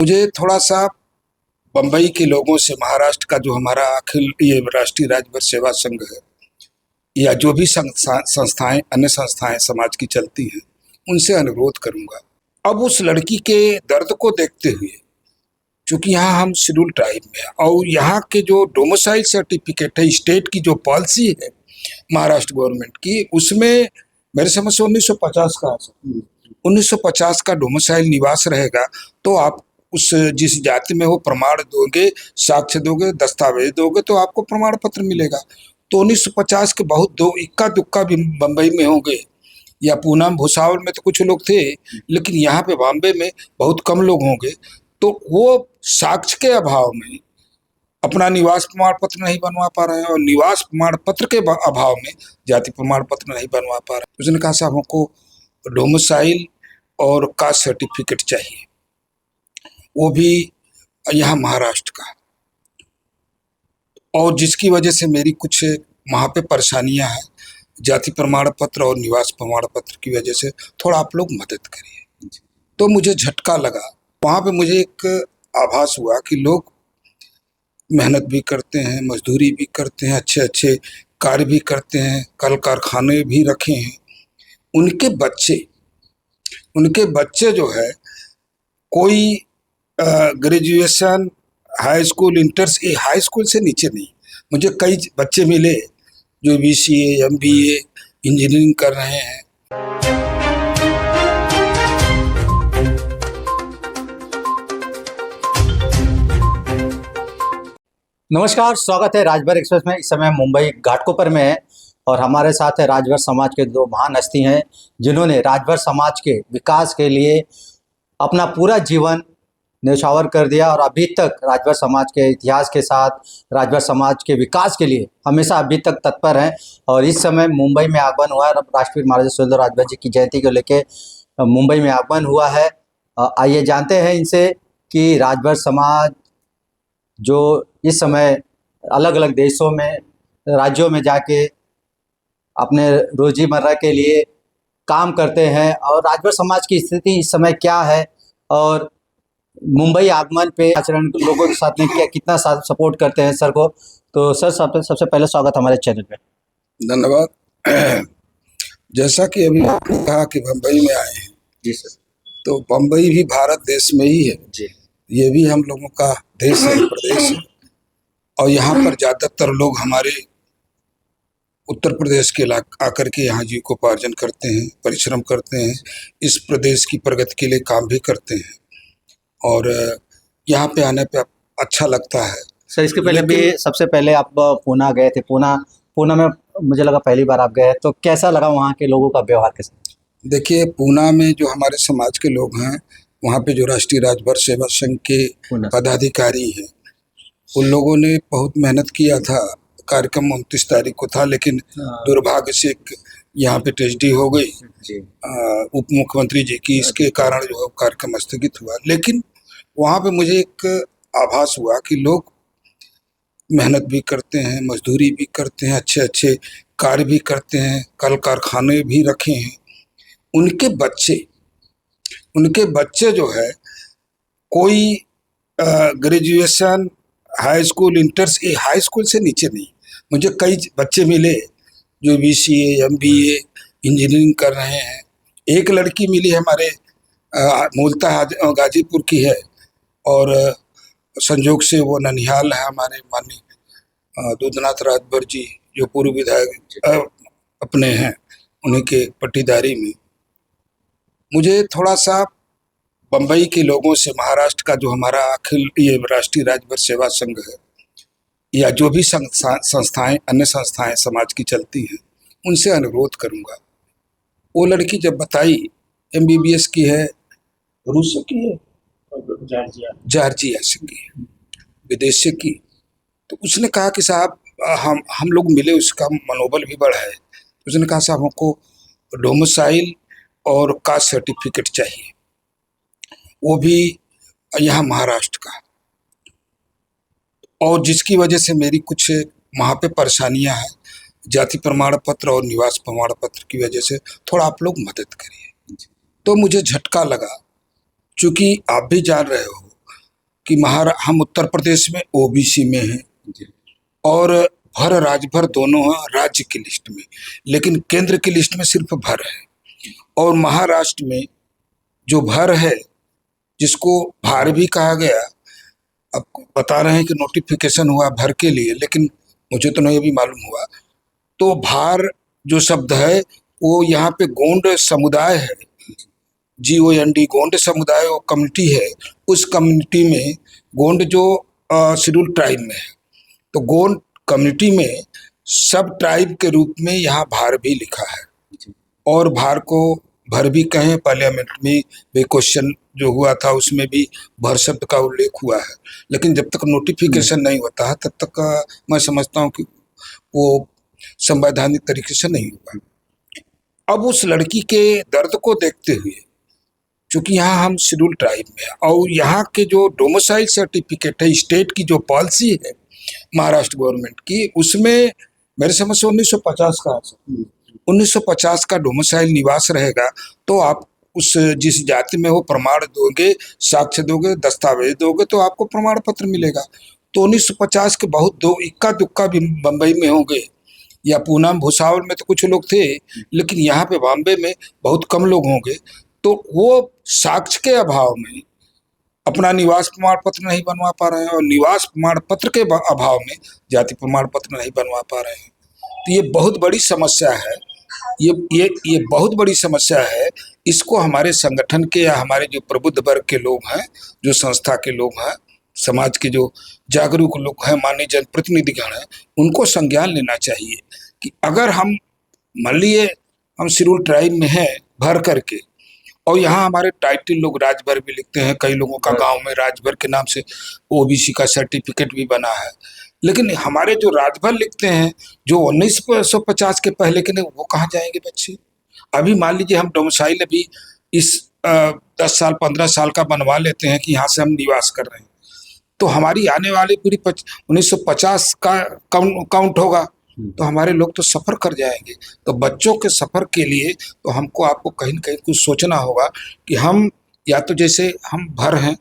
मुझे थोड़ा सा बम्बई के लोगों से, महाराष्ट्र का जो हमारा अखिल ये राष्ट्रीय राजभर सेवा संघ है, या जो भी संस्थाएं, अन्य संस्थाएं समाज की चलती हैं, उनसे अनुरोध करूंगा। अब उस लड़की के दर्द को देखते हुए, चूंकि यहाँ हम शेड्यूल ट्राइब में हैं और यहाँ के जो डोमिसाइल सर्टिफिकेट है, स्टेट की जो पॉलिसी है महाराष्ट्र गवर्नमेंट की, उसमें मेरे समझ से 1950 का 1950 का डोमिसाइल निवास रहेगा। तो आप उस जिस जाति में हो प्रमाण दोगे, साक्ष्य दोगे, दस्तावेज दोगे, तो आपको प्रमाण पत्र मिलेगा। तो 1950 के बहुत दो इक्का दुक्का भी बम्बई में होंगे, या पूना भुसावल में तो कुछ लोग थे, लेकिन यहाँ पे बॉम्बे में बहुत कम लोग होंगे। तो वो साक्ष्य के अभाव में अपना निवास प्रमाण पत्र नहीं बनवा पा रहे हैं, और निवास प्रमाण पत्र के अभाव में जाति प्रमाण पत्र नहीं बनवा पा रहे हैं। उसने कहा साहब हमको डोमिसाइल और कास्ट सर्टिफिकेट चाहिए, वो भी यहाँ महाराष्ट्र का, और जिसकी वजह से मेरी कुछ वहाँ पे परेशानियाँ हैं जाति प्रमाण पत्र और निवास प्रमाण पत्र की वजह से। थोड़ा आप लोग मदद करिए। तो मुझे झटका लगा, वहाँ पे मुझे एक आभास हुआ कि लोग मेहनत भी करते हैं, मजदूरी भी करते हैं, अच्छे अच्छे कार्य भी करते हैं, कल कारखाने भी रखे हैं। उनके बच्चे जो है, कोई graduation, high school, high school से नीचे नहीं। मुझे कई बच्चे मिले जो BCA, MBA, इंजीनियरिंग कर रहे हैं। नमस्कार, स्वागत है राजभर एक्सप्रेस में। इस समय मुंबई घाटकोपर में है और हमारे साथ है राजभर समाज के दो महान हस्ती हैं, जिन्होंने राजभर समाज के विकास के लिए अपना पूरा जीवन न्यौछावर कर दिया और अभी तक राजभर समाज के इतिहास के साथ राजभर समाज के विकास के लिए हमेशा अभी तक तत्पर हैं। और इस समय मुंबई में आगमन हुआ है, राष्ट्रपति महाराजा सुहेलदेव राजभर जी की जयंती को लेकर मुंबई में आगमन हुआ है। आइए जानते हैं इनसे कि राजभर समाज जो इस समय अलग अलग देशों में, राज्यों में जाके अपने रोजीमर्रा के लिए काम करते हैं, और राजभर समाज की स्थिति इस समय क्या है, और मुंबई आगमन पे आचरण लोगों के साथ में क्या कितना सपोर्ट करते हैं सर को। तो सर सबसे पहले स्वागत हमारे चैनल पे। धन्यवाद। जैसा कि अभी आपने कहा कि बम्बई में आए हैं, जी सर। तो बम्बई भी भारत देश में ही है जी। ये भी हम लोगों का देश है, प्रदेश है, और यहाँ पर ज़्यादातर लोग हमारे उत्तर प्रदेश के आकर के यहाँ जीविकोपार्जन करते हैं, परिश्रम करते हैं, इस प्रदेश की प्रगति के लिए काम भी करते हैं, और यहाँ पे आने पे अच्छा लगता है। सर इसके पहले भी सबसे पहले आप पूना गए थे, पूना में मुझे लगा पहली बार आप गए, तो कैसा लगा वहाँ के लोगों का व्यवहार कैसा? देखिए, पूना में जो हमारे समाज के लोग हैं, वहाँ पे जो राष्ट्रीय राजभर सेवा संघ के पदाधिकारी हैं, उन लोगों ने बहुत मेहनत किया था। कार्यक्रम 29 तारीख को था, लेकिन दुर्भाग्य से यहाँ पे ट्रेजेडी हो गई उप मुख्यमंत्री जी की, इसके कारण जो है कार्यक्रम स्थगित हुआ। लेकिन वहाँ पे मुझे एक आभास हुआ कि लोग मेहनत भी करते हैं, मजदूरी भी करते हैं, अच्छे अच्छे कार्य भी करते हैं, कल कारखाने भी रखे हैं। उनके बच्चे जो है, कोई graduation, high school, high school से नीचे नहीं। मुझे कई बच्चे मिले जो BCA, MBA, इंजीनियरिंग कर रहे हैं। एक लड़की मिली हमारे मूलतः गाजीपुर की है, और संजोग से वो ननिहाल है, हमारे माननीय दूधनाथ राजभर जी जो पूर्व विधायक अपने हैं, उन्हीं के पट्टीदारी में। मुझे थोड़ा सा बम्बई के लोगों से, महाराष्ट्र का जो हमारा अखिल ये राष्ट्रीय राजभर सेवा संघ है, या जो भी संस्थाएं, अन्य संस्थाएं समाज की चलती हैं, उनसे अनुरोध करूंगा। वो लड़की जब बताई MBBS की है, रूस की है, जॉर्जिया से की है, विदेश से की, तो उसने कहा कि साहब हम लोग मिले, उसका मनोबल भी बढ़ा है। उसने कहा साहब हमको डोमिसाइल और कास्ट सर्टिफिकेट चाहिए, वो भी यहाँ महाराष्ट्र का, और जिसकी वजह से मेरी कुछ वहाँ पे परेशानियाँ हैं जाति प्रमाण पत्र और निवास प्रमाण पत्र की वजह से। थोड़ा आप लोग मदद करिए। तो मुझे झटका लगा, चूँकि आप भी जान रहे हो कि हम उत्तर प्रदेश में ओबीसी में हैं जी। और भर राजभर दोनों हैं राज्य की लिस्ट में, लेकिन केंद्र की लिस्ट में सिर्फ भर है। और महाराष्ट्र में जो भर है, जिसको भार भी कहा गया, अब बता रहे हैं कि नोटिफिकेशन हुआ भर के लिए, लेकिन मुझे तो नहीं अभी मालूम हुआ। तो भार जो शब्द है वो यहाँ पे गोंड समुदाय है, GOND, गोंड समुदाय वो कम्युनिटी है। उस कम्युनिटी में गोंड जो शेड्यूल ट्राइब में है, तो गोंड कम्युनिटी में सब ट्राइब के रूप में यहाँ भार भी लिखा है। और भार को भर भी कहें, पार्लियामेंट में भी क्वेश्चन जो हुआ था उसमें भी भर शब्द का उल्लेख हुआ है। लेकिन जब तक नोटिफिकेशन नहीं होता है तब तक मैं समझता हूँ कि वो संवैधानिक तरीके से नहीं हुआ। अब उस लड़की के दर्द को देखते हुए, चूंकि यहाँ हम शेड्यूल ट्राइब में हैं और यहाँ के जो डोमिसाइल सर्टिफिकेट है, स्टेट की जो पॉलिसी है महाराष्ट्र गवर्नमेंट की, उसमें मेरे समझ से 1950 का 1950 का डोमिसाइल निवास रहेगा। तो आप उस जिस जाति में हो प्रमाण दोगे, साक्ष्य दोगे, दस्तावेज दोगे तो आपको प्रमाण पत्र मिलेगा। तो 1950 के बहुत दो इक्का दुक्का भी बम्बई में होंगे या पूना भुसावल में तो कुछ लोग थे, लेकिन यहाँ पे बॉम्बे में बहुत कम लोग होंगे। तो वो साक्ष्य के अभाव में अपना निवास प्रमाण पत्र नहीं बनवा पा रहे हैं और निवास प्रमाण पत्र के अभाव में जाति प्रमाण पत्र नहीं बनवा पा रहे हैं। तो ये बहुत बड़ी समस्या है, ये बहुत बड़ी समस्या है। इसको हमारे संगठन के या हमारे जो प्रबुद्ध वर्ग के लोग हैं, जो संस्था के लोग हैं, समाज के जो जागरूक लोग हैं, माननीय जनप्रतिनिधिगण हैं, उनको संज्ञान लेना चाहिए कि अगर हम मान लिए हम शेड्यूल ट्राइब में हैं भर करके, और यहाँ हमारे टाइटल लोग राजभर भी लिखते हैं, कई लोगों का गांव में राजभर के नाम से ओबीसी का सर्टिफिकेट भी बना है, लेकिन हमारे जो राजभर लिखते हैं जो 1950 के पहले के नहीं, वो कहाँ जाएंगे बच्चे। अभी मान लीजिए हम डोमिसाइल अभी इस 10 साल 15 साल का बनवा लेते हैं कि यहाँ से हम निवास कर रहे हैं, तो हमारी आने वाली पूरी 1950 का काउंट होगा, तो हमारे लोग तो सफ़र कर जाएंगे। तो बच्चों के सफ़र के लिए तो हमको आपको कहीं ना कहीं कुछ सोचना होगा कि हम या तो जैसे हम भर हैं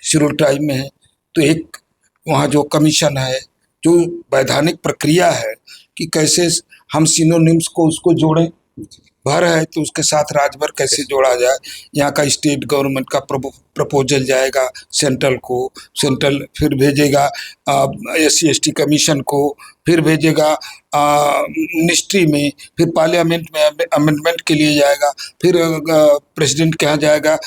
शेड्यूल ट्राइब में हैं, तो एक वहाँ जो कमीशन है, जो वैधानिक प्रक्रिया है कि कैसे हम सिनोनिम्स को उसको जोड़ें। भर है तो उसके साथ राजभर कैसे जोड़ा जाए। यहाँ का स्टेट गवर्नमेंट का प्रपोजल जाएगा सेंट्रल को, सेंट्रल फिर भेजेगा SC/ST कमीशन को, फिर भेजेगा मिनिस्ट्री में, फिर पार्लियामेंट में अमेंडमेंट के लिए जाएगा, फिर प्रेसिडेंट के यहाँ जाएगा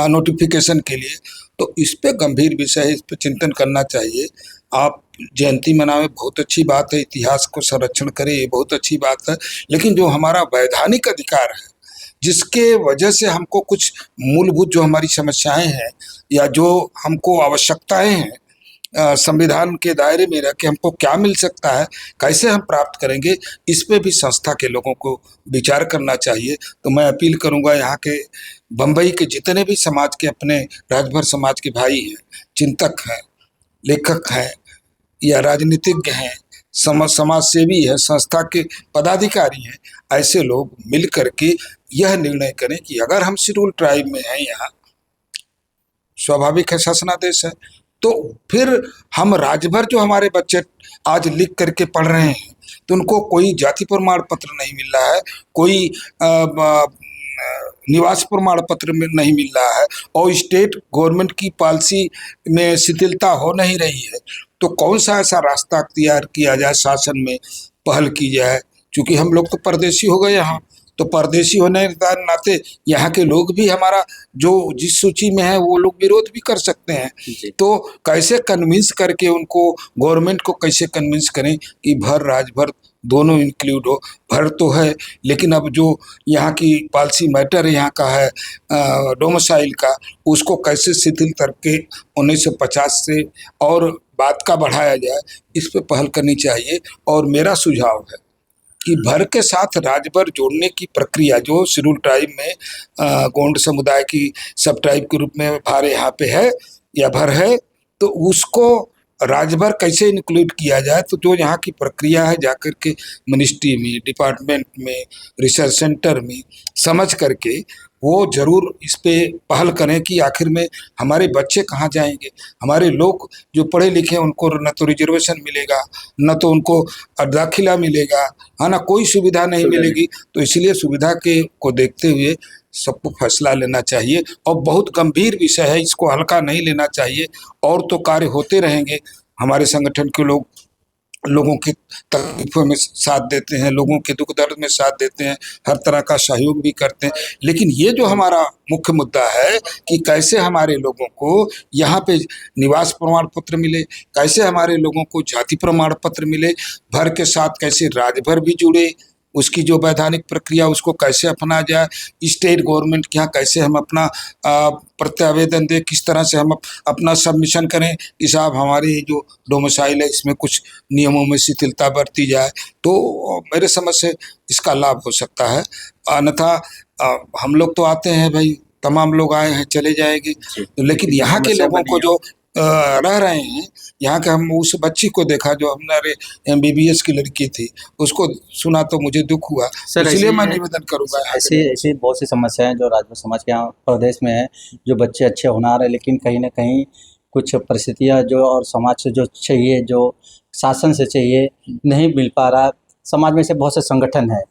नोटिफिकेशन के लिए। तो इस पे गंभीर विषय है, इस पे चिंतन करना चाहिए। आप जयंती मनावे बहुत अच्छी बात है, इतिहास को संरक्षण करें ये बहुत अच्छी बात है, लेकिन जो हमारा वैधानिक अधिकार है, जिसके वजह से हमको कुछ मूलभूत जो हमारी समस्याएं हैं या जो हमको आवश्यकताएं हैं संविधान के दायरे में रह के हमको क्या मिल सकता है, कैसे हम प्राप्त करेंगे, इस पे भी संस्था के लोगों को विचार करना चाहिए। तो मैं अपील करूंगा यहाँ के बम्बई के जितने भी समाज के अपने राजभर समाज के भाई हैं, चिंतक हैं, लेखक हैं या राजनीतिज्ञ हैं, समाज सेवी है, संस्था के पदाधिकारी हैं, ऐसे लोग मिल करके यह निर्णय करें कि अगर हम शेड्यूल ट्राइब में हैं, यहाँ स्वाभाविक है शासनादेश है, तो फिर हम राजभर जो हमारे बच्चे आज लिख करके पढ़ रहे हैं तो उनको कोई जाति प्रमाण पत्र नहीं मिल रहा है, कोई निवास प्रमाण पत्र में नहीं मिल रहा है और स्टेट गवर्नमेंट की पॉलिसी में शिथिलता हो नहीं रही है, तो कौन सा ऐसा रास्ता अख्तियार किया जाए, शासन में पहल की जाए। क्योंकि हम लोग तो परदेशी हो गए यहाँ, तो परदेशी होने के नाते यहाँ के लोग भी हमारा जो जिस सूची में है वो लोग विरोध भी कर सकते हैं। तो कैसे कन्विंस करके उनको, गवर्नमेंट को कैसे कन्विंस करें कि भर राजभर दोनों इंक्लूड हो। भर तो है, लेकिन अब जो यहाँ की पॉलिसी मैटर यहाँ का है डोमिसाइल का, उसको कैसे शिथिल करके 1950 से और बात का बढ़ाया जाए, इस पे पहल करनी चाहिए। और मेरा सुझाव है कि भर के साथ राजभर जोड़ने की प्रक्रिया जो शेड्यूल ट्राइब में गोंड समुदाय की सब ट्राइब के रूप में भार यहाँ पे है या भर है, तो उसको राजभर कैसे इंक्लूड किया जाए। तो जो यहाँ की प्रक्रिया है जाकर के मिनिस्ट्री में, डिपार्टमेंट में, रिसर्च सेंटर में समझ करके वो जरूर इस पे पहल करें कि आखिर में हमारे बच्चे कहाँ जाएंगे। हमारे लोग जो पढ़े लिखे हैं उनको न तो रिजर्वेशन मिलेगा, न तो उनको दाखिला मिलेगा, है ना, कोई सुविधा नहीं मिलेगी। तो इसलिए सुविधा के को देखते हुए सबको फैसला लेना चाहिए और बहुत गंभीर विषय है, इसको हल्का नहीं लेना चाहिए। और तो कार्य होते रहेंगे, हमारे संगठन के लोग लोगों की तकलीफों में साथ देते हैं, लोगों के दुख दर्द में साथ देते हैं, हर तरह का सहयोग भी करते हैं। लेकिन ये जो हमारा मुख्य मुद्दा है कि कैसे हमारे लोगों को यहाँ पे निवास प्रमाण पत्र मिले, कैसे हमारे लोगों को जाति प्रमाण पत्र मिले, भर के साथ कैसे राजभर भी जुड़े, उसकी जो वैधानिक प्रक्रिया उसको कैसे अपना जाए, स्टेट गवर्नमेंट के यहाँ कैसे हम अपना प्रत्यावेदन दें, किस तरह से हम अपना सबमिशन करें कि साहब हमारी जो डोमिसाइल है इसमें कुछ नियमों में शिथिलता बरती जाए, तो मेरे समझ से इसका लाभ हो सकता है। अन्यथा हम लोग तो आते हैं भाई, तमाम लोग आए हैं चले जाएंगे, लेकिन यहाँ के लोगों को जो रह रहे हैं, यहाँ के, हम उस बच्ची को देखा जो हमारे MBBS की लड़की थी, उसको सुना तो मुझे दुख हुआ। इसलिए मैं निवेदन करूंगा, ऐसी ऐसी बहुत सी समस्याएं जो राजपूत समाज के यहाँ प्रदेश में है, जो बच्चे अच्छे होनहार है लेकिन कहीं ना कहीं कुछ परिस्थितियां जो और समाज से जो चाहिए, जो शासन से चाहिए, नहीं मिल पा रहा। समाज में से बहुत से संगठन है,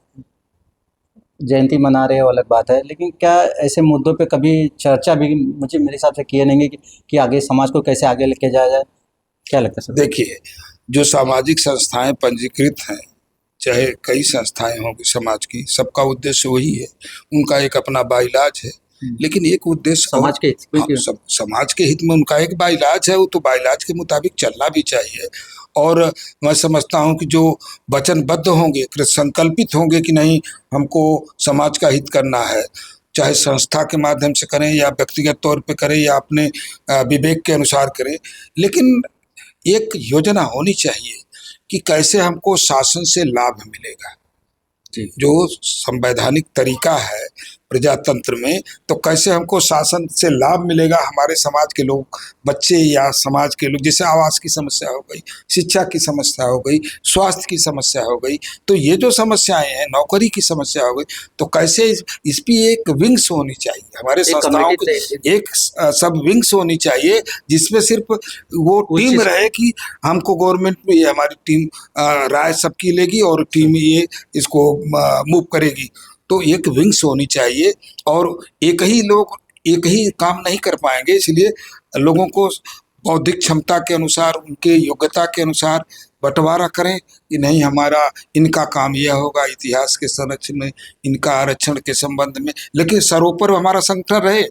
जयंती मना रहे हैं वो अलग बात है, लेकिन क्या ऐसे मुद्दों पे कभी चर्चा भी मेरे हिसाब से किए नहीं कि आगे समाज को कैसे आगे लेके जाया जाए? क्या लगता है सर? देखिए, जो सामाजिक संस्थाएं पंजीकृत हैं, चाहे कई संस्थाएं होंगी समाज की, सबका उद्देश्य वही है, उनका एक अपना बाइलाज है, लेकिन एक उद्देश्य समाज के हित में समाज के हित में उनका एक बाइलाज है, वो तो बाइलाज के मुताबिक चलना भी चाहिए। और मैं समझता हूँ कि जो वचनबद्ध होंगे, संकल्पित होंगे कि नहीं हमको समाज का हित करना है, चाहे संस्था के माध्यम से करें या व्यक्तिगत तौर पे करें या अपने विवेक के अनुसार करें, लेकिन एक योजना होनी चाहिए कि कैसे हमको शासन से लाभ मिलेगा। जो संवैधानिक तरीका है प्रजातंत्र में, तो कैसे हमको शासन से लाभ मिलेगा, हमारे समाज के लोग, बच्चे या समाज के लोग, जैसे आवास की समस्या हो गई, शिक्षा की समस्या हो गई, स्वास्थ्य की समस्या हो गई, तो ये जो समस्याएं हैं, नौकरी की समस्या हो गई, तो कैसे इस पे एक विंग्स होनी चाहिए, हमारे संस्थाओं की एक सब विंग्स होनी चाहिए, जिसमें सिर्फ वो टीम रहे कि हमको गवर्नमेंट में ये हमारी टीम राय सबकी लेगी और टीम ये इसको मूव करेगी। तो एक विंग्स होनी चाहिए, और एक ही लोग एक ही काम नहीं कर पाएंगे, इसलिए लोगों को बौद्धिक क्षमता के अनुसार, उनके योग्यता के अनुसार बंटवारा करें कि नहीं हमारा इनका काम यह होगा, इतिहास के संरक्षण में, इनका आरक्षण के संबंध में, लेकिन सरोपर हमारा संगठन रहे,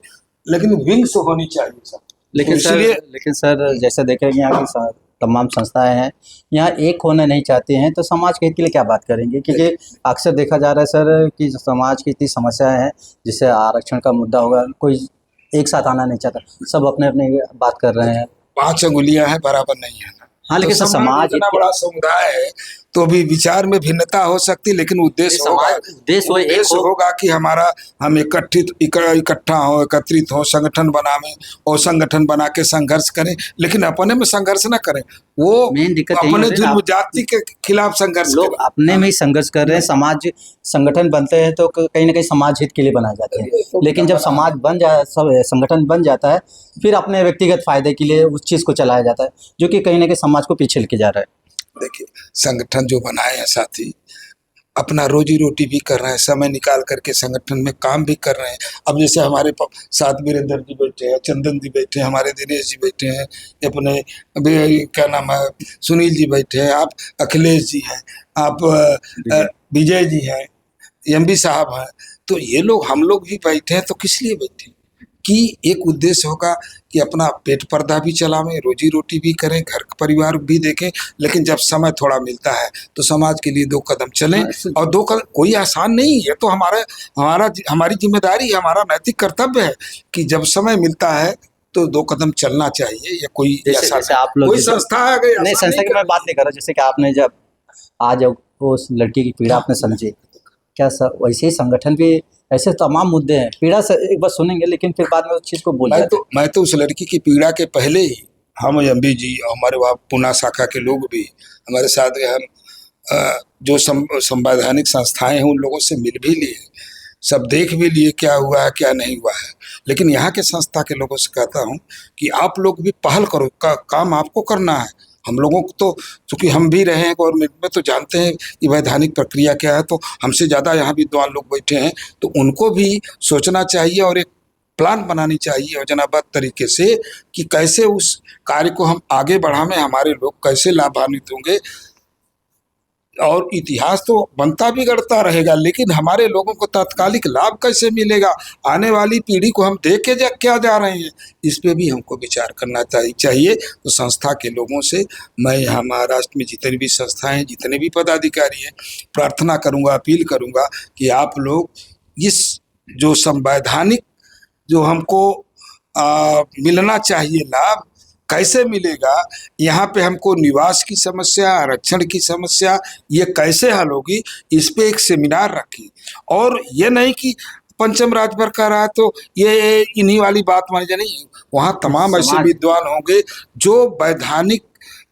लेकिन विंग्स होनी चाहिए सर। लेकिन सर जैसे देखें यहाँ की तमाम संस्थाएं हैं, यहाँ एक होना नहीं चाहते हैं, तो समाज के हित के लिए क्या बात करेंगे? क्योंकि अक्सर देखा जा रहा है सर कि समाज की इतनी समस्याएं हैं, जिससे आरक्षण का मुद्दा होगा, कोई एक साथ आना नहीं चाहता, सब अपने अपने बात कर रहे हैं। 5 अंगुलियां हैं, बराबर नहीं है ना। हाँ, लेकिन तो समाज इतना बड़ा समुदाय है तो भी विचार में भिन्नता हो सकती, लेकिन उद्देश्य होगा कि हम इकट्ठा हो, एकत्रित हो, संगठन बनावे और संगठन बना के संघर्ष करें, लेकिन अपने में संघर्ष ना करें, वो मेन दिक्कत अपने जुर्म जाति के खिलाफ संघर्ष लोग अपने में ही संघर्ष कर रहे हैं। समाज संगठन बनते हैं तो कहीं ना कहीं समाज हित के लिए बनाए जाते हैं, लेकिन जब समाज बन जाए, सब संगठन बन जाता है, फिर अपने व्यक्तिगत फायदे के लिए उस चीज़ को चलाया जाता है, जो कि कहीं ना कहीं समाज को पीछे लेके जा रहा है। देखिए, संगठन जो बनाए हैं साथी, अपना रोजी रोटी भी कर रहे हैं, समय निकाल करके संगठन में काम भी कर रहे हैं। अब जैसे हमारे साथ वीरेंद्र जी बैठे हैं, चंदन जी बैठे हैं, हमारे दिनेश जी बैठे हैं, अपने क्या नाम है, सुनील जी बैठे हैं, आप अखिलेश जी हैं, आप विजय जी हैं, MB साहब हैं, तो ये लोग, हम लोग भी बैठे हैं, तो किस लिए बैठे कि एक उद्देश्य होगा कि अपना पेट पर्दा भी चलावें, रोजी रोटी भी करें, घर परिवार भी देखें, लेकिन जब समय थोड़ा मिलता है तो समाज के लिए 2 कदम चलें। और 2 कदम कोई आसान नहीं है, तो हमारी जिम्मेदारी, हमारा नैतिक कर्तव्य है कि जब समय मिलता है तो 2 कदम चलना चाहिए। या कोई जैसे आप लोग कोई संस्था आ गई, नहीं, संस्था की मैं बात नहीं कर रहा, जैसे कि आपने जब आज उस लड़की की पीड़ा आपने समझी, क्या सर वैसे ही संगठन भी ऐसे तमाम मुद्दे हैं, पीड़ा से एक बार सुनेंगे लेकिन फिर बाद में उस चीज़ को बोल जाते हैं। मैं तो उस लड़की की पीड़ा के पहले ही, हम MB जी और हमारे वहाँ पुणे शाखा के लोग भी हमारे साथ गए, हम जो संवैधानिक संस्थाएं हैं उन लोगों से मिल भी लिए, सब देख भी लिए क्या हुआ है क्या नहीं हुआ है। लेकिन यहाँ के संस्था के लोगों से कहता हूँ कि आप लोग भी पहल करो, काम आपको करना है। हम लोगों को तो चूंकि हम भी रहे हैं गवर्नमेंट में तो जानते हैं कि वैधानिक प्रक्रिया क्या है, तो हमसे ज़्यादा यहाँ विद्वान लोग बैठे हैं, तो उनको भी सोचना चाहिए और एक प्लान बनानी चाहिए योजनाबद्ध तरीके से कि कैसे उस कार्य को हम आगे बढ़ाएं, हमारे लोग कैसे लाभान्वित होंगे। और इतिहास तो बनता बिगड़ता रहेगा, लेकिन हमारे लोगों को तात्कालिक लाभ कैसे मिलेगा, आने वाली पीढ़ी को हम दे के क्या जा रहे हैं, इस पे भी हमको विचार करना चाहिए। तो संस्था के लोगों से मैं यहाँ महाराष्ट्र में जितनी भी संस्थाएं हैं, जितने भी पदाधिकारी हैं, प्रार्थना करूँगा, अपील करूँगा कि आप लोग इस जो संवैधानिक जो हमको मिलना चाहिए लाभ कैसे मिलेगा, यहाँ पे हमको निवास की समस्या, आरक्षण की समस्या ये कैसे हल होगी, इस पे एक सेमिनार रखें। और ये नहीं कि पंचम राजभर का रहा तो ये इन्हीं वाली बात मानी जाए, नहीं, वहाँ तमाम ऐसे विद्वान होंगे जो वैधानिक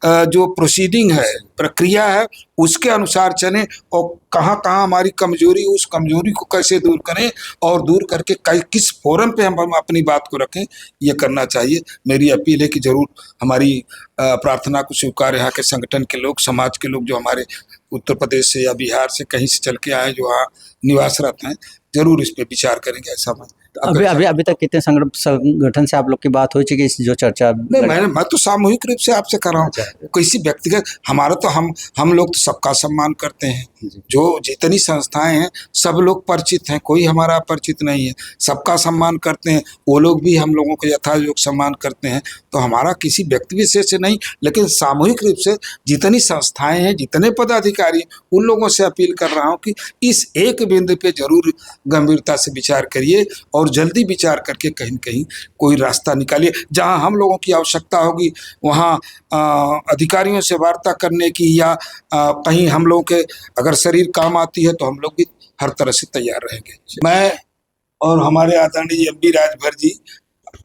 जो प्रोसीडिंग है, प्रक्रिया है, उसके अनुसार चलें और कहाँ कहाँ हमारी कमजोरी, उस कमजोरी को कैसे दूर करें और दूर करके किस फोरम पे हम अपनी बात को रखें, ये करना चाहिए। मेरी अपील है कि जरूर हमारी प्रार्थना को स्वीकार यहाँ के संगठन के लोग, समाज के लोग जो हमारे उत्तर प्रदेश से या बिहार से कहीं से चल के आए, जो वहाँ निवासरत हैं, जरूर इस पे विचार करेंगे। ऐसा अभी तक कितने संगठन से आप लोग की बात हो चुकी है, जो चर्चा? नहीं, मैं तो सामूहिक रूप से आपसे कर रहा हूँ, किसी व्यक्तिगत, हमारा तो हम लोग तो सबका सम्मान करते हैं, जो जितनी संस्थाएं हैं सब लोग परिचित हैं, कोई हमारा परिचित नहीं है, सबका सम्मान करते हैं, वो लोग भी हम लोगों को यथायोग्य सम्मान करते हैं। तो हमारा किसी व्यक्ति विशेष से नहीं, लेकिन सामूहिक रूप से जितनी संस्थाएं हैं, जितने पदाधिकारी, उन लोगों से अपील कर रहा हूँ कि इस एक बिंदु पे जरूर गंभीरता से विचार करिए और जल्दी विचार करके कहीं न कहीं कोई रास्ता निकालिए। जहां हम लोगों की आवश्यकता होगी वहां अधिकारियों से वार्ता करने की, या कहीं हम लोगों के अगर शरीर काम आती है तो हम लोग भी हर तरह से तैयार रहेंगे। मैं और हमारे आदरणीय एमपी राजभर जी,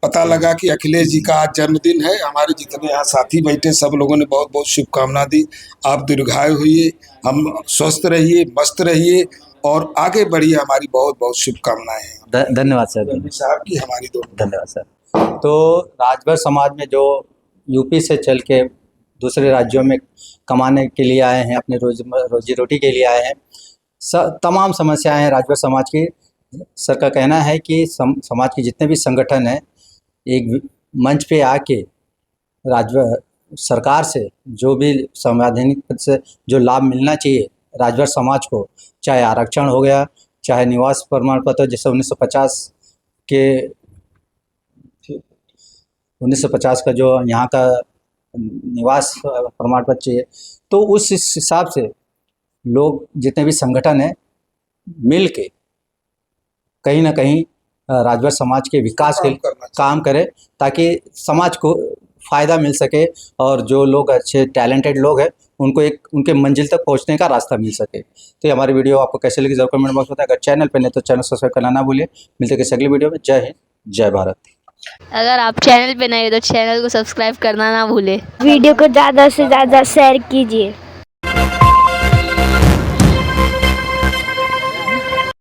पता लगा कि अखिलेश जी का आज जन्मदिन है, हमारे जितने यहाँ साथी बैठे सब लोगों ने बहुत बहुत शुभकामना दी। आप दीर्घायु होइए, हम स्वस्थ रहिए, मस्त रहिए और आगे बढ़िए, हमारी बहुत बहुत शुभकामनाएं हैं। धन्यवाद सर। साहब की हमारी दो धन्यवाद सर। तो राजभर समाज में जो यूपी से चल के दूसरे राज्यों में कमाने के लिए आए हैं, अपने रोजी रोटी के लिए आए हैं, तमाम समस्याएं हैं राजभर समाज की। सर का कहना है कि समाज के जितने भी संगठन हैं, एक मंच पे आके राजभर सरकार से जो भी संवैधानिक से जो लाभ मिलना चाहिए राजभर समाज को, चाहे आरक्षण हो गया, चाहे निवास प्रमाण पत्र, जैसे 1950 का जो यहाँ का निवास प्रमाण पत्र चाहिए, तो उस हिसाब से लोग जितने भी संगठन हैं मिल के कहीं ना कहीं राजभर समाज के विकास के काम करें, ताकि समाज को फ़ायदा मिल सके और जो लोग अच्छे टैलेंटेड लोग हैं उनको एक उनके मंजिल तक पहुंचने का रास्ता मिल सके। तो ये हमारी वीडियो आपको कैसे लगी जरूर कमेंट बॉक्स में बताएं। अगर चैनल पे नहीं तो चैनल सब्सक्राइब करना ना भूलिए। मिलते हैं किसी अगली वीडियो में। जय हिंद, जय भारत। अगर आप चैनल पे नए हो तो चैनल को सब्सक्राइब करना ना भूले। वीडियो को ज़्यादा से ज़्यादा शेयर कीजिए।